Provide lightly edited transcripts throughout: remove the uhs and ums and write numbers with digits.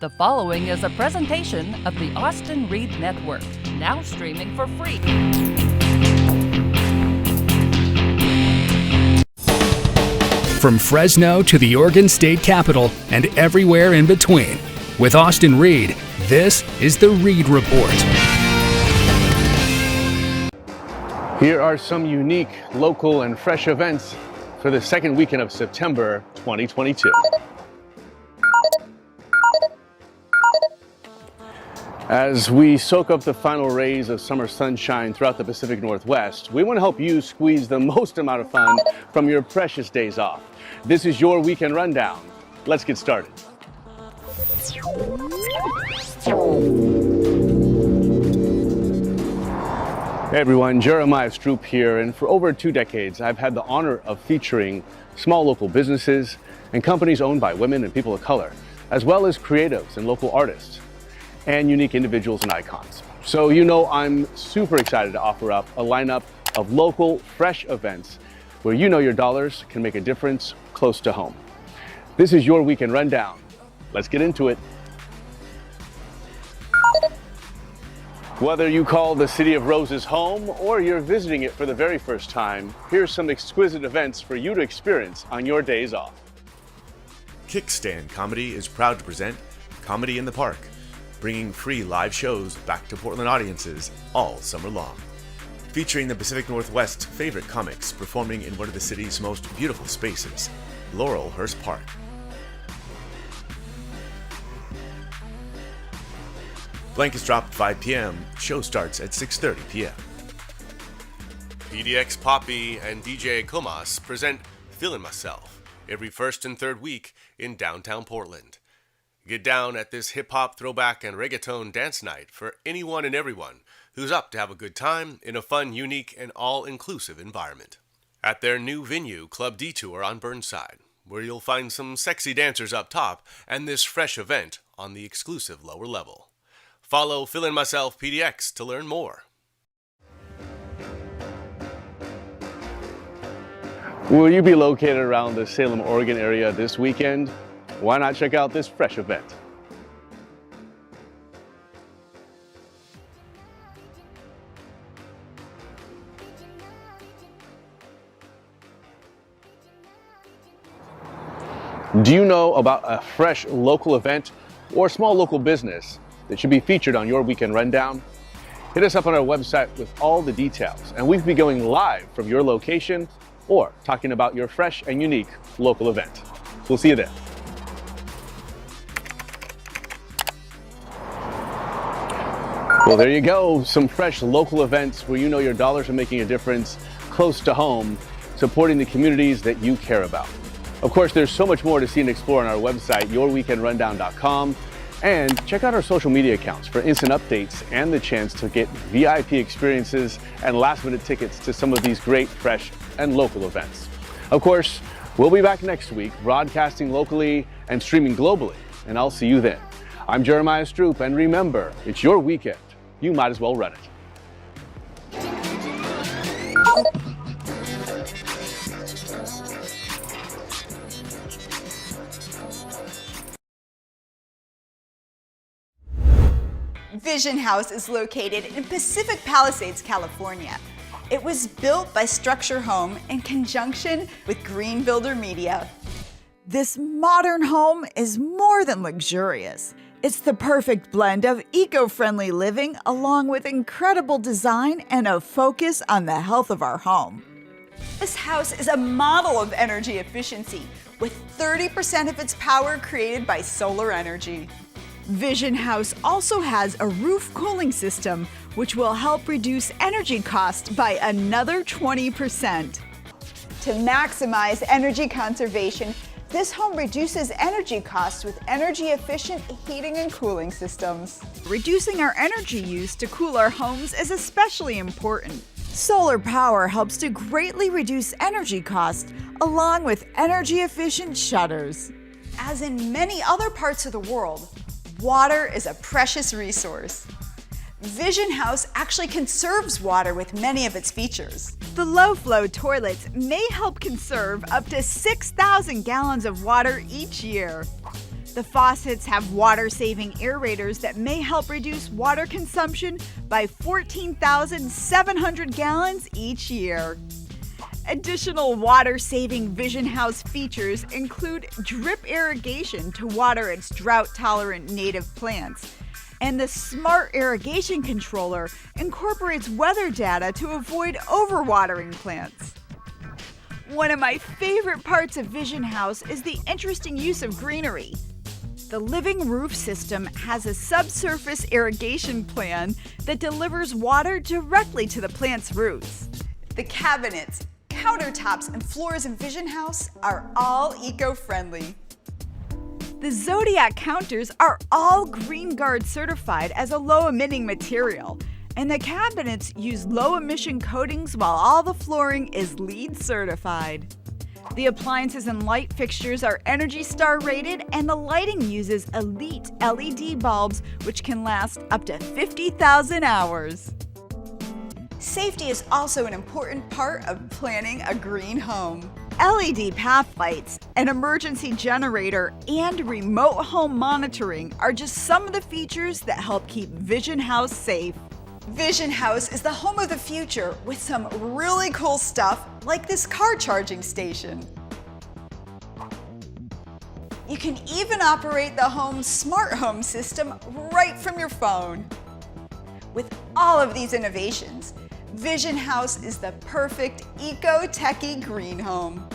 The following is a presentation of the Austin Reed Network, now streaming for free. From Fresno to the Oregon State Capitol and everywhere in between. With Austin Reed, this is the Reed Report. Here are some unique, local, and fresh events for the second weekend of September 2022. As we soak up the final rays of summer sunshine throughout the Pacific Northwest, we want to help you squeeze the most amount of fun from your precious days off. This is your weekend rundown. Let's get started. Hey everyone, Jeremiah Stroop here, and for over 2 decades, I've had the honor of featuring small local businesses and companies owned by women and people of color, as well as creatives and local artists, and unique individuals and icons. So you know I'm super excited to offer up a lineup of local, fresh events where you know your dollars can make a difference close to home. This is your weekend rundown. Let's get into it. Whether you call the City of Roses home or you're visiting it for the very first time, here's some exquisite events for you to experience on your days off. Kickstand Comedy is proud to present Comedy in the Park, bringing free live shows back to Portland audiences all summer long. Featuring the Pacific Northwest's favorite comics performing in one of the city's most beautiful spaces, Laurelhurst Park. Blankets drop at 5 p.m., show starts at 6:30 p.m. PDX Poppy and DJ Comas present Feelin' Myself every first and third week in downtown Portland. Get down at this hip-hop, throwback, and reggaeton dance night for anyone and everyone who's up to have a good time in a fun, unique, and all-inclusive environment. At their new venue, Club Detour on Burnside, where you'll find some sexy dancers up top and this fresh event on the exclusive lower level. Follow Feelin' Myself PDX to learn more. Will you be located around the Salem, Oregon area this weekend? Why not check out this fresh event? Do you know about a fresh local event or small local business that should be featured on your weekend rundown? Hit us up on our website with all the details, and we'll be going live from your location or talking about your fresh and unique local event. We'll see you there. Well, there you go. Some fresh local events where you know your dollars are making a difference close to home, supporting the communities that you care about. Of course, there's so much more to see and explore on our website, yourweekendrundown.com. And check out our social media accounts for instant updates and the chance to get VIP experiences and last-minute tickets to some of these great, fresh, and local events. Of course, we'll be back next week, broadcasting locally and streaming globally, and I'll see you then. I'm Jeremiah Stroop, and remember, it's your weekend. You might as well run it. Vision House is located in Pacific Palisades, California. It was built by Structure Home in conjunction with Green Builder Media. This modern home is more than luxurious. It's the perfect blend of eco-friendly living along with incredible design and a focus on the health of our home. This house is a model of energy efficiency, with 30% of its power created by solar energy. Vision House also has a roof cooling system, which will help reduce energy costs by another 20%. To maximize energy conservation, this home reduces energy costs with energy-efficient heating and cooling systems. Reducing our energy use to cool our homes is especially important. Solar power helps to greatly reduce energy costs, along with energy-efficient shutters. As in many other parts of the world, water is a precious resource. Vision House actually conserves water with many of its features. The low-flow toilets may help conserve up to 6,000 gallons of water each year. The faucets have water-saving aerators that may help reduce water consumption by 14,700 gallons each year. Additional water-saving Vision House features include drip irrigation to water its drought-tolerant native plants. And the Smart Irrigation Controller incorporates weather data to avoid overwatering plants. One of my favorite parts of Vision House is the interesting use of greenery. The living roof system has a subsurface irrigation plan that delivers water directly to the plant's roots. The cabinets, countertops, and floors in Vision House are all eco-friendly. The Zodiac counters are all GreenGuard certified as a low-emitting material, and the cabinets use low-emission coatings while all the flooring is LEED certified. The appliances and light fixtures are ENERGY STAR rated, and the lighting uses elite LED bulbs which can last up to 50,000 hours. Safety is also an important part of planning a green home. LED path lights, an emergency generator, and remote home monitoring are just some of the features that help keep Vision House safe. Vision House is the home of the future with some really cool stuff like this car charging station. You can even operate the home's smart home system right from your phone. With all of these innovations, Vision House is the perfect eco-techie green home.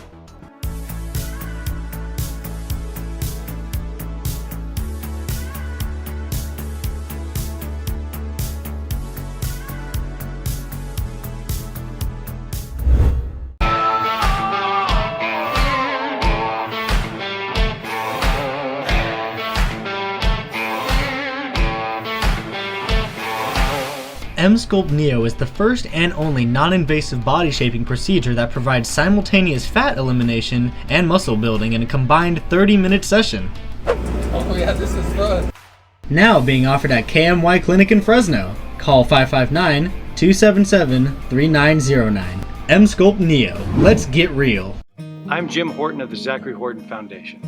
Emsculpt Neo is the first and only non-invasive body shaping procedure that provides simultaneous fat elimination and muscle building in a combined 30-minute session. Oh yeah, this is fun. Now being offered at KMY Clinic in Fresno. Call 559-277-3909. Emsculpt Neo. Let's get real. I'm Jim Horton of the Zachary Horton Foundation.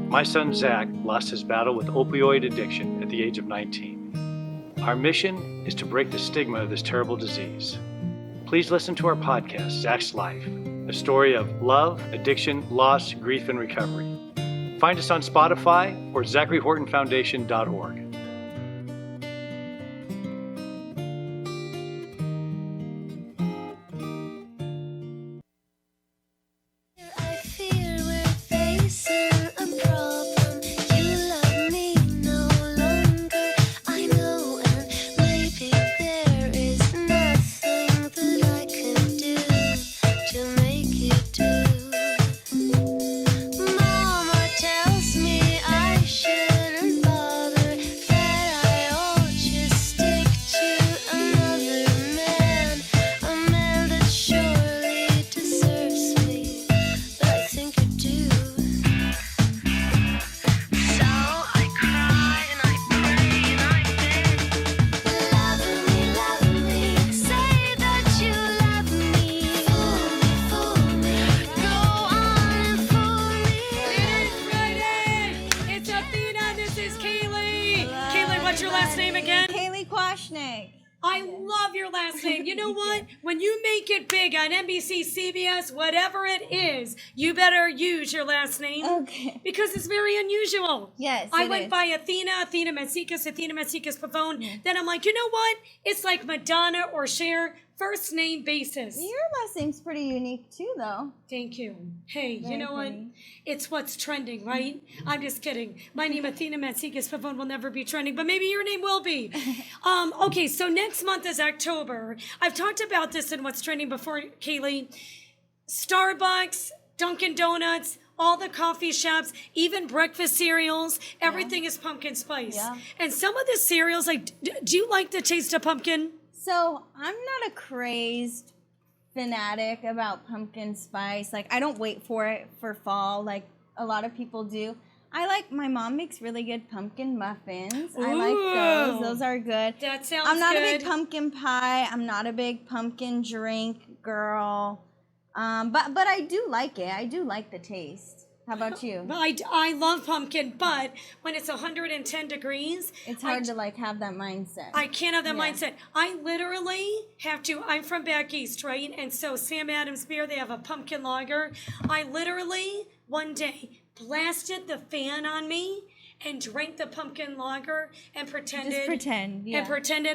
My son Zach lost his battle with opioid addiction at the age of 19. Our mission is to break the stigma of this terrible disease. Please listen to our podcast, Zach's Life, a story of love, addiction, loss, grief, and recovery. Find us on Spotify or ZacharyHortonFoundation.org. I love your last name. You know what? When you make it big on NBC, CBS, whatever it is, you better use your last name. Okay. Because it's very unusual. Yes, I went by Athena Matsikas Pavone. Yeah. Then I'm like, you know what? It's like Madonna or Cher, first name basis. Your last name's pretty unique too, though. Thank you. Hey, Very you know pretty. what? It's what's trending, right? I'm just kidding. My name, Athena Matsikas Pavone, will never be trending, but maybe your name will be. Okay, so next month is October. I've talked about this in What's Trending before, Kaylee. Starbucks, Dunkin' Donuts, all the coffee shops, even breakfast cereals, everything is pumpkin spice. Yeah. And some of the cereals, like, do you like the taste of pumpkin? So I'm not a crazed fanatic about pumpkin spice. Like, I don't wait for it for fall like a lot of people do. My mom makes really good pumpkin muffins. Ooh. I like those. Those are good. That sounds I'm not good. a big pumpkin pie. I'm not a big pumpkin drink girl. But I do like it. I do like the taste. How about you? I love pumpkin, but when it's 110 degrees, it's hard to like have that mindset. I can't have that mindset. I literally have to. I'm from back east, right? And so Sam Adams Beer, they have a pumpkin lager. I literally one day blasted the fan on me and drank the pumpkin lager and pretended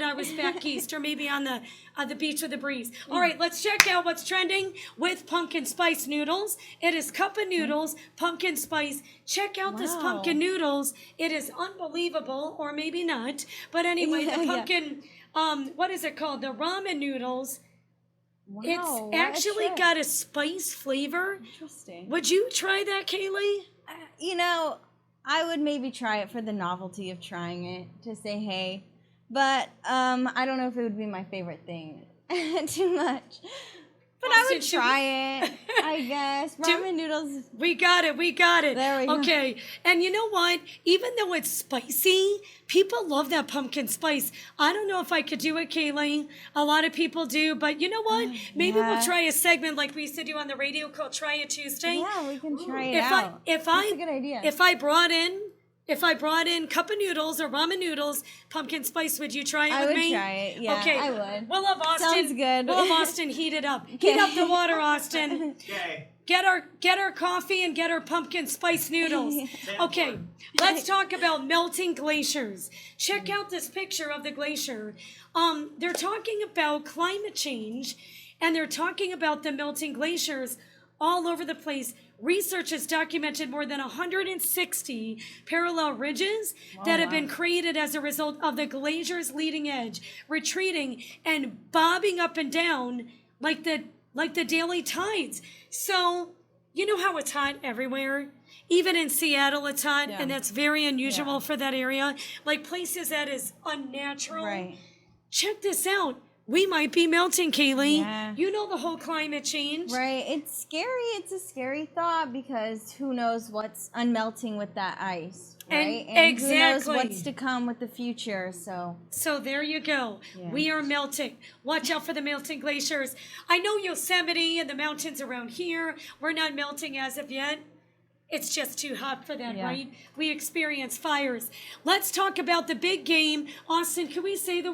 I was back east or maybe on the beach with the breeze. All right, let's check out what's trending with pumpkin spice noodles. It is cup of noodles, pumpkin spice. Check out this pumpkin noodles. It is unbelievable, or maybe not. But anyway, the pumpkin, what is it called? The ramen noodles. Wow, it's actually got a spice flavor. Interesting. Would you try that, Kaylee? You know, I would maybe try it for the novelty of trying it, to say hey. But I don't know if it would be my favorite thing too much. But I would try it, I guess. Ramen noodles. We got it. There we go. Okay. And you know what? Even though it's spicy, people love that pumpkin spice. I don't know if I could do it, Kaylee. A lot of people do. But you know what? Maybe we'll try a segment like we used to do on the radio called Try It Tuesday. Yeah, we can try it out. That's a good idea. If I brought in cup of noodles or ramen noodles, pumpkin spice, would you try it with me? I would try it, yeah, okay. I would. We'll have Austin. Sounds good. We'll have Austin heat it up. Heat up the water, Austin. Okay. Get our coffee and get our pumpkin spice noodles. Okay, let's talk about melting glaciers. Check out this picture of the glacier. They're talking about climate change, and they're talking about the melting glaciers all over the place. Research has documented more than 160 parallel ridges that have been created as a result of the glacier's leading edge retreating and bobbing up and down like the daily tides. So, you know how it's hot everywhere? Even in Seattle, it's hot, and that's very unusual for that area. Like places that is unnatural. Right. Check this out. We might be melting, Kaylee. Yeah. You know the whole climate change. Right. It's scary. It's a scary thought because who knows what's unmelting with that ice, right? And exactly. Who knows what's to come with the future, so. So there you go. Yeah. We are melting. Watch out for the melting glaciers. I know Yosemite and the mountains around here, we're not melting as of yet. It's just too hot for that, right? We experience fires. Let's talk about the big game. Austin, can we say the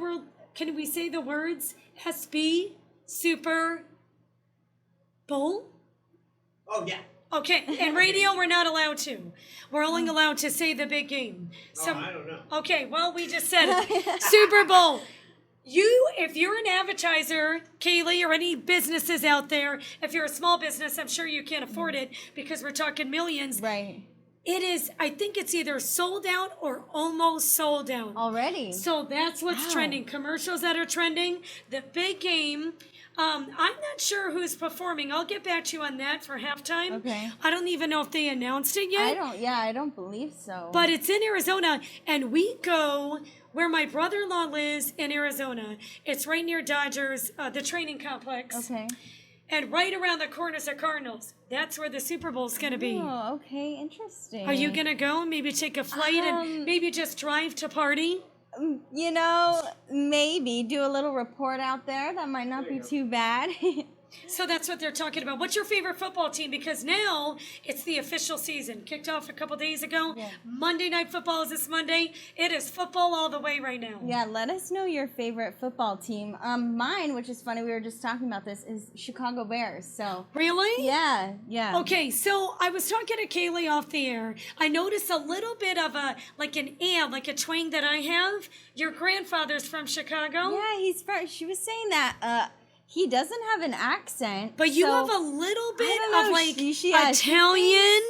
words SB Super Bowl? Oh, yeah. Okay, in radio, we're not allowed to. We're only allowed to say the big game. So, I don't know. Okay, well, we just said it. Super Bowl. If you're an advertiser, Kaylee, or any businesses out there, if you're a small business, I'm sure you can't afford it because we're talking millions. Right. It is, I think it's either sold out or almost sold out. Already? So that's what's trending. Commercials that are trending. The big game. I'm not sure who's performing. I'll get back to you on that for halftime. Okay. I don't even know if they announced it yet. I don't believe so. But it's in Arizona, and we go where my brother-in-law lives in Arizona. It's right near Dodgers, the training complex. Okay. And right around the corners of Cardinals. That's where the Super Bowl's going to be. Oh, okay. Interesting. Are you going to go? Maybe take a flight and maybe just drive to party? You know, maybe do a little report out there. That might not be too bad. So that's what they're talking about. What's your favorite football team? Because now it's the official season. Kicked off a couple days ago. Yeah. Monday Night Football is this Monday. It is football all the way right now. Yeah, let us know your favorite football team. Mine, which is funny, we were just talking about this, is Chicago Bears. So really? Yeah. Okay, so I was talking to Kaylee off the air. I noticed a little bit of an ad, like a twang that I have. Your grandfather's from Chicago. Yeah, he's from. She was saying that. He doesn't have an accent. But you have a little bit of Italian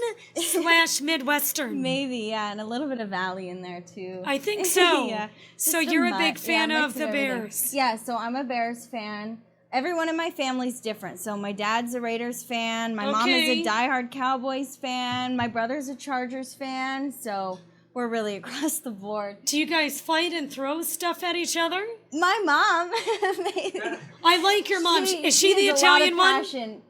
/ Midwestern. Maybe, yeah, and a little bit of Valley in there too. I think so. Yeah. So you're a big fan of the Bears. Yeah, so I'm a Bears fan. Everyone in my family's different. So my dad's a Raiders fan. My mom is a diehard Cowboys fan. My brother's a Chargers fan. So we're really across the board. Do you guys fight and throw stuff at each other? My mom. I like your mom. Is she the Italian one?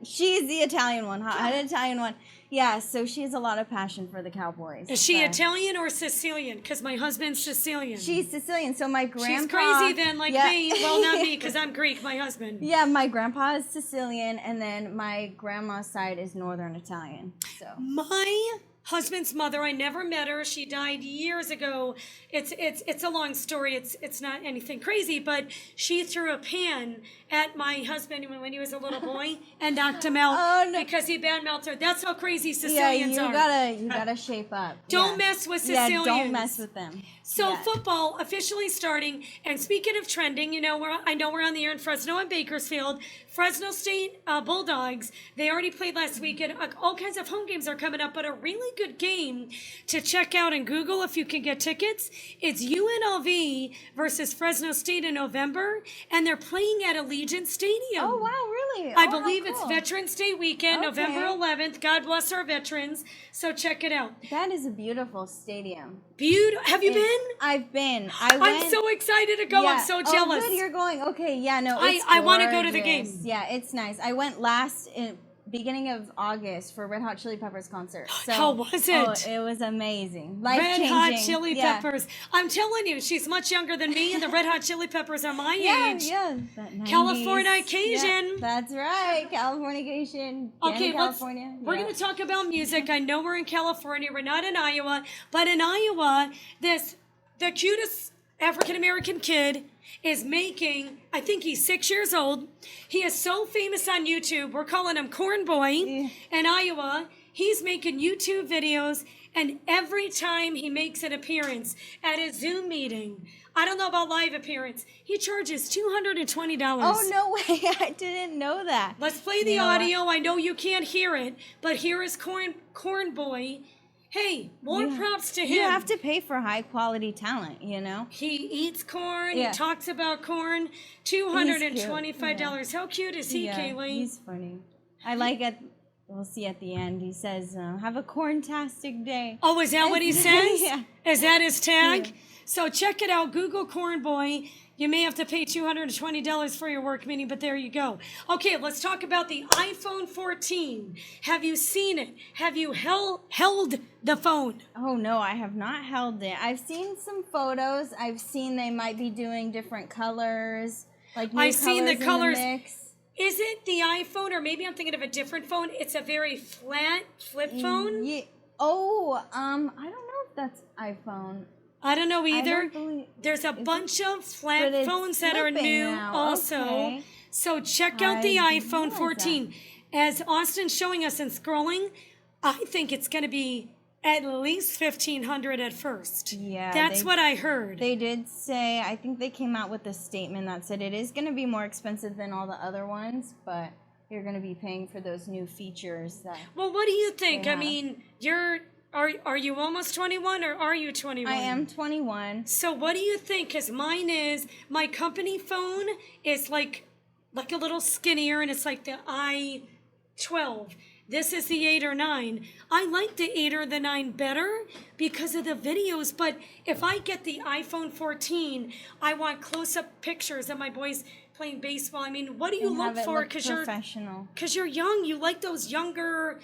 She's the Italian one, hot Italian one. Yeah, so she has a lot of passion for the Cowboys. Is she but- Italian or Sicilian? Because my husband's Sicilian. She's Sicilian, so my grandpa... She's crazy then, like Yeah. me. Well, not me, because I'm Greek, my husband. Yeah, my grandpa is Sicilian, and then my grandma's side is Northern Italian. So My husband's mother, I never met her. She died years ago. It's a long story. It's not anything crazy, but she threw a pan at my husband when he was a little boy and knocked him out because he badmouthed her. That's how crazy Sicilians yeah, are. you gotta shape up. Don't mess with Sicilians. Yeah, don't mess with them. So Yeah. football officially starting, and speaking of trending, you know, I know we're on the air in Fresno and Bakersfield. Fresno State Bulldogs, they already played last week, and all kinds of home games are coming up, but a really good game to check out and Google if you can get tickets. It's UNLV versus Fresno State in November, and they're playing at Allegiant Stadium. Oh, wow, really? I Oh, how believe it's cool. Veterans Day weekend, Okay. November 11th. God bless our veterans. So check it out. That is a beautiful stadium. Beautiful. Have you been? I've been. I'm so excited to go. I'm so jealous. Oh, good, you're going. Okay, yeah, no, it's I want to go to the gorgeous. game. Yeah, it's nice. I went last in beginning of August for Red Hot Chili Peppers concert. So, How was it? Oh, it was amazing. Life-changing. Red Hot Chili Yeah. Peppers. I'm telling you, she's much younger than me, and the Red Hot Chili Peppers are my age. Yeah, that 90s. Californication. Yeah, that's right, Californication. Okay, California. we're yeah. going to talk about music. I know we're in California. We're not in Iowa. But in Iowa, the cutest African-American kid is making, I think he's 6 years old. He is so famous on YouTube. We're calling him Corn Boy in Iowa. He's making YouTube videos, and every time he makes an appearance at a Zoom meeting, I don't know about live appearance, he charges $220. Oh, no way. I didn't know that. Let's play the You know what? audio. I know you can't hear it, but here is Corn Boy. Hey, more props to him. You have to pay for high quality talent, you know? He eats corn. Yeah. He talks about corn. $225. How cute is he, Kaylee? He's funny. I like it. We'll see at the end. He says, have a corn-tastic day. Oh, is that what he says? Yeah. Is that his tag? Yeah. So check it out. Google Corn Boy. You may have to pay $220 for your work meeting, but there you go. Okay, let's talk about the iPhone 14. Have you seen it? Have you held the phone? Oh, no, I have not held it. I've seen some photos. I've seen they might be doing different colors, like new I've seen the colors. in the mix. Is it the iPhone, or maybe I'm thinking of a different phone? It's a very flat flip phone. Yeah. Oh, I don't know if that's iPhone. I don't know either. don't believe- There's a bunch of But flat it's phones that are flipping new now. also. Okay. So check out the I didn't iPhone realize 14. As Austin's showing us and scrolling, I think it's going to be at least $1,500 at first. Yeah. That's what I heard. They did say, I think they came out with a statement that said it is going to be more expensive than all the other ones, but you're going to be paying for those new features that Well, what do you think? they I have. mean, are you almost 21 or are you 21? I am 21. So what do you think? Because my company phone is like a little skinnier, and it's like the i12. This is the 8 or 9. I like the 8 or the 9 better because of the videos, but if I get the iPhone 14, I want close-up pictures of my boys playing baseball. I mean, what do you And have look it for? look professional. Because you're young. You like those younger...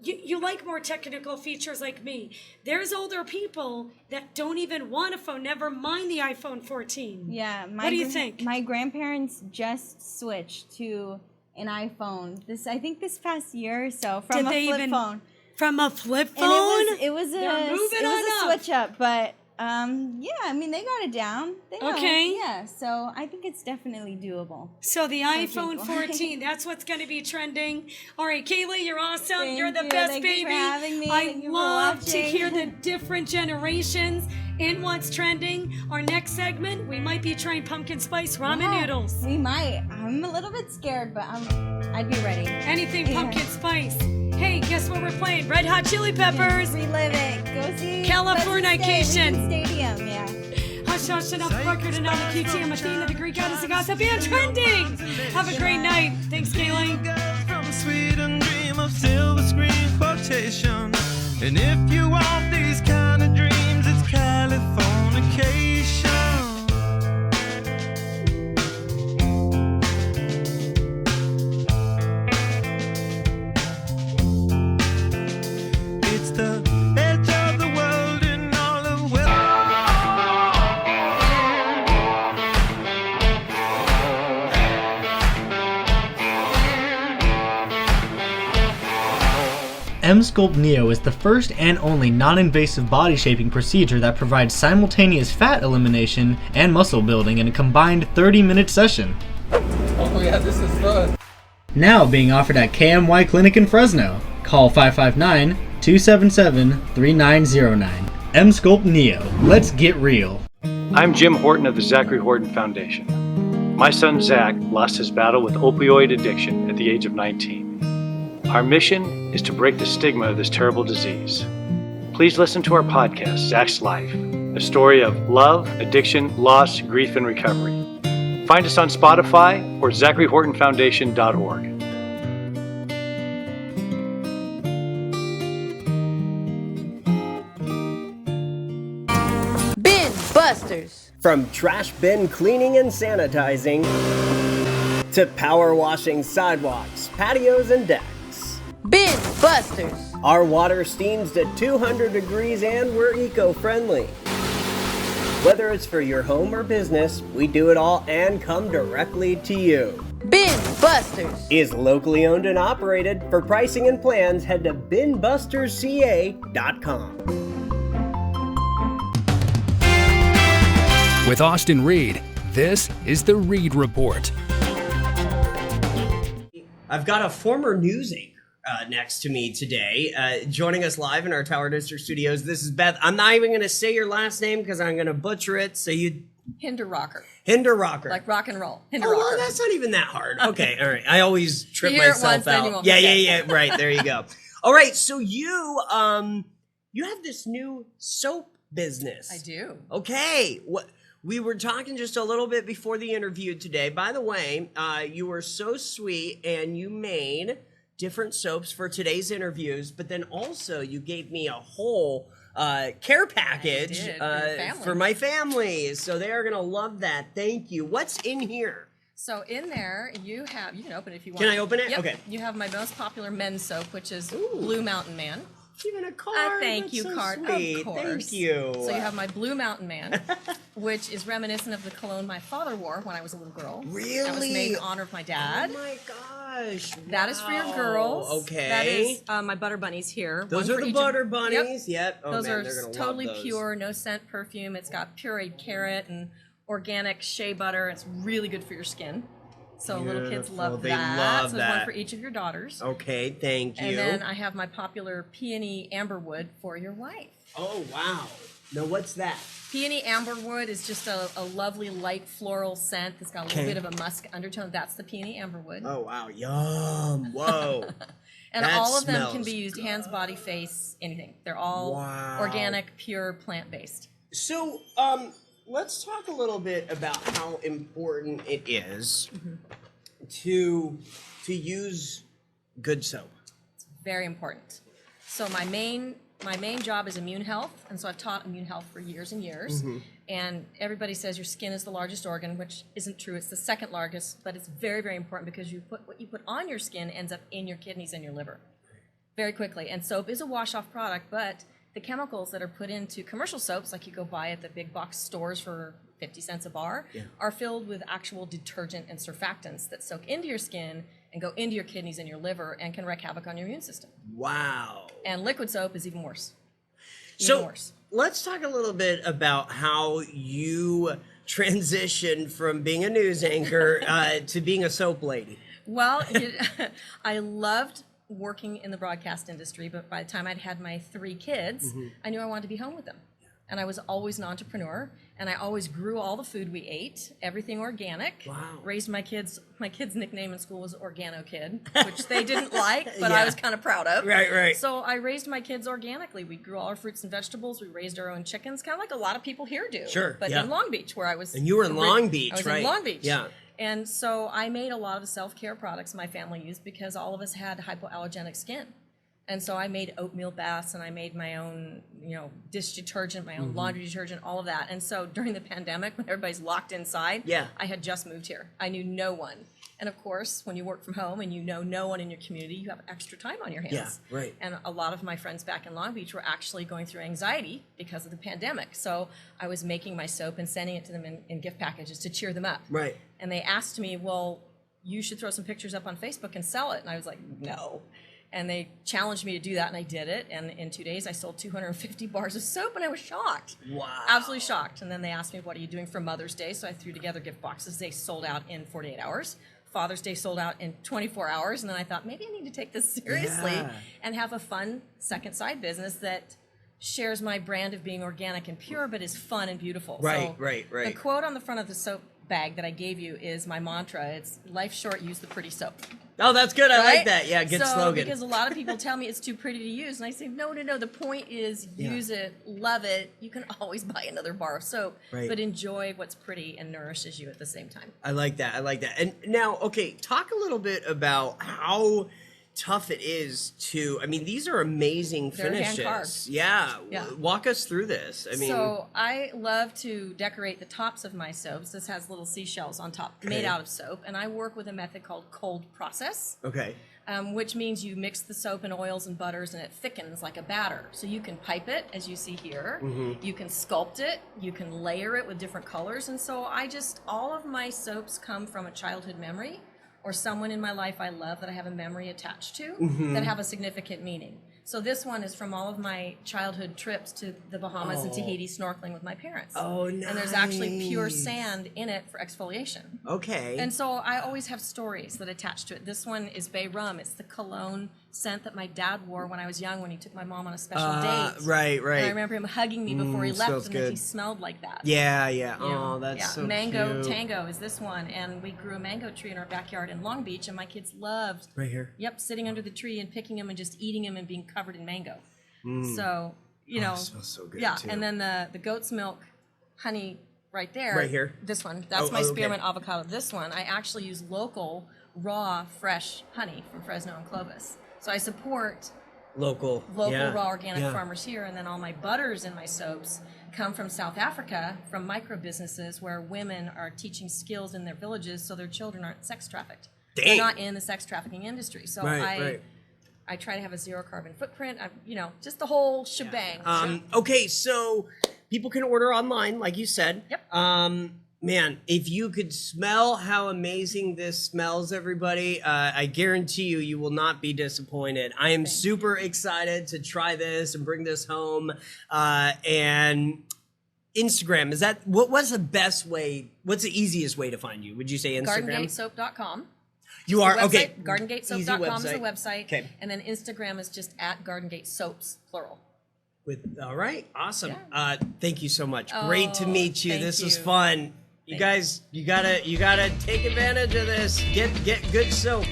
You like more technical features like me. There's older people that don't even want a phone, never mind the iPhone 14. Yeah. What do you think? My grandparents just switched to an iPhone. I think this past year or so from Did a they flip even- phone. From a flip phone? And it was They're moving on a up. switch up, but yeah, I mean they got it down. They know. Okay. Yeah, so I think it's definitely doable. So the iPhone people. 14, that's what's going to be trending. All right, Kaylee, you're awesome. Thank You're the you. best Thank baby. you for having me. I Thank you for love to watching. hear the different generations in what's trending. Our next segment, we might be trying pumpkin spice ramen Yeah, noodles. We might. I'm a little bit scared, but I'd be ready. Anything Yeah. pumpkin spice. Hey, guess what we're playing? Red Hot Chili Peppers. Relive it. Go see Californication. Allegiant Stadium, yeah. Hush, hush, and off the record, and on the QT, Athena, the Greek goddess of gossip, and trending. Have a great night. Thanks, Kaylee. From a Sweden dream of silver screen quotation. And if you want these kind of dreams, it's Californication. Emsculpt Neo is the first and only non-invasive body shaping procedure that provides simultaneous fat elimination and muscle building in a combined 30-minute session. Oh yeah, this is fun. Now being offered at KMY Clinic in Fresno. Call 559-277-3909. Emsculpt Neo. Let's get real. I'm Jim Horton of the Zachary Horton Foundation. My son Zach lost his battle with opioid addiction at the age of 19. Our mission is to break the stigma of this terrible disease. Please listen to our podcast, Zach's Life, a story of love, addiction, loss, grief, and recovery. Find us on Spotify or ZacharyHortonFoundation.org. Bin Busters. From trash bin cleaning and sanitizing to power washing sidewalks, patios, and decks. Bin Busters. Our water steams to 200 degrees and we're eco-friendly. Whether it's for your home or business, we do it all and come directly to you. Bin Busters is locally owned and operated. For pricing and plans, head to binbustersca.com. With Austin Reed, this is the Reed Report. I've got a former news anchor next to me today, joining us live in our Tower District studios. This is Beth. I'm not even going to say your last name because I'm going to butcher it. So Hinderrocker. Hinderrocker. Like rock and roll. Oh, well, that's not even that hard. Okay, all right. I always trip You hear it myself once, then you out. won't Yeah, forget. right. There you go. All right, so you have this new soap business. I do. Okay. We were talking just a little bit before the interview today. By the way, you were so sweet and you made different soaps for today's interviews, but then also you gave me a whole care package for my family. So they are going to love that. Thank you. What's in here? So in there, you can open it if you want. Can I open it? Yep. Okay. You have my most popular men's soap, which is Blue Mountain Man. Even a card. Thank That's you so card. sweet. Of course. Thank you. So you have my Blue Mountain Man, which is reminiscent of the cologne my father wore when I was a little girl. Really? That was made in honor of my dad. Oh my gosh. That is for your girls. Okay. That is my butter bunnies here. Those One are for the each butter of- bunnies. Yep. Oh, those man, are they're gonna love totally those. pure, no scent perfume. It's got pureed carrot and organic shea butter. It's really good for your skin. So little kids Beautiful. love They that. love so there's one that. for each of your daughters. Okay, thank you. And then I have my popular peony amberwood for your wife. Oh, wow. Now, what's that? Peony amberwood is just a lovely light floral scent that's got a little Okay. bit of a musk undertone. That's the peony amberwood. Oh, wow. Yum. Whoa. And That all of them can smells be used hands, body, face, anything. They're all Wow. organic, pure, plant-based. So, let's talk a little bit about how important it is to use good soap. It's very important. So my main job is immune health, and so I've taught immune health for years and years. Mhm. And everybody says your skin is the largest organ, which isn't true. It's the second largest, but it's very, very important because what you put on your skin ends up in your kidneys and your liver very quickly. And soap is a wash-off product, but the chemicals that are put into commercial soaps, like you go buy at the big box stores for 50 cents a bar, are filled with actual detergent and surfactants that soak into your skin and go into your kidneys and your liver and can wreak havoc on your immune system. Wow. And liquid soap is even worse. So, let's talk a little bit about how you transitioned from being a news anchor to being a soap lady. Well, I loved working in the broadcast industry, but by the time I'd had my 3 kids, I knew I wanted to be home with them. And I was always an entrepreneur, and I always grew all the food we ate, everything organic. Wow. Raised my kids' nickname in school was Organo Kid, which they didn't like, but Yeah. I was kind of proud of. Right. So I raised my kids organically. We grew all our fruits and vegetables. We raised our own chickens, kind of like a lot of people here do. Sure, But yeah. in Long Beach, where I was. And you were in Long Beach, I was right? in Long Beach. Yeah. And so I made a lot of the self-care products my family used because all of us had hypoallergenic skin. And so I made oatmeal baths, and I made my own, dish detergent, my own laundry detergent, all of that. And so during the pandemic, when everybody's locked inside, I had just moved here. I knew no one. And of course, when you work from home and you know no one in your community, you have extra time on your hands. Yeah, right. And a lot of my friends back in Long Beach were actually going through anxiety because of the pandemic. So I was making my soap and sending it to them in gift packages to cheer them up. Right. And they asked me, well, you should throw some pictures up on Facebook and sell it. And I was like, no. And they challenged me to do that, and I did it. And in 2 days, I sold 250 bars of soap, and I was shocked. Wow. Absolutely shocked. And then they asked me, what are you doing for Mother's Day? So I threw together gift boxes. They sold out in 48 hours. Father's Day sold out in 24 hours. And then I thought, maybe I need to take this seriously and have a fun second side business that shares my brand of being organic and pure, but is fun and beautiful. Right. The quote on the front of the soap bag that I gave you is my mantra. It's life short, use the pretty soap. Oh, that's good. I Right? like that. Yeah, good slogan. Because a lot of people tell me it's too pretty to use, and I say, no. The point is use it, love it. You can always buy another bar of soap, but enjoy what's pretty and nourishes you at the same time. I like that. And now, okay, talk a little bit about how tough it is to, I mean, these are amazing They're finishes. hand-carved. Yeah. Yeah. Walk us through this. I mean, so I love to decorate the tops of my soaps. This has little seashells on top made out of soap, and I work with a method called cold process. Okay. Which means you mix the soap and oils and butters, and it thickens like a batter. So you can pipe it, as you see here. You can sculpt it. You can layer it with different colors. And so all of my soaps come from a childhood memory or someone in my life I love that I have a memory attached to that have a significant meaning. So this one is from all of my childhood trips to the Bahamas and Tahiti snorkeling with my parents. Oh, nice. And there's actually pure sand in it for exfoliation. Okay. And so I always have stories that attach to it. This one is Bay Rum. It's the cologne scent that my dad wore when I was young when he took my mom on a special date. Right. And I remember him hugging me before he left, smells and good. he smelled like that. Yeah. You know? Oh, that's so Mango cute. Tango is this one, and we grew a mango tree in our backyard in Long Beach, and my kids loved Right here. Yep, sitting under the tree and picking them and just eating them and being covered in mango. So, it smells so good, too. and then the goat's milk honey right there. Right here? This one. That's my okay. spearmint avocado. This one, I actually use local, raw, fresh honey from Fresno and Clovis. So I support Local raw organic farmers here, and then all my butters in my soaps come from South Africa, from micro businesses where women are teaching skills in their villages so their children aren't sex trafficked. Dang. They're not in the sex trafficking industry. So Right. I try to have a zero carbon footprint. Just the whole shebang. Okay, so people can order online, like you said. Yep. Man, if you could smell how amazing this smells, everybody, I guarantee you will not be disappointed. I am super excited to try this and bring this home. And Instagram, is that, what's the best way, what's the easiest way to find you? Would you say Instagram? GardenGateSoap.com. You are, okay. GardenGateSoap.com is the website. Okay. And then Instagram is just at GardenGate Soaps, plural. All right, awesome. Thank you so much. Oh, Great to meet you. thank This was you. fun. You guys, you gotta take advantage of this. Get good soap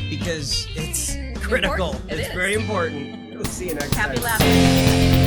because it's critical. It It's is. very important. We'll see you next time. Happy laughing.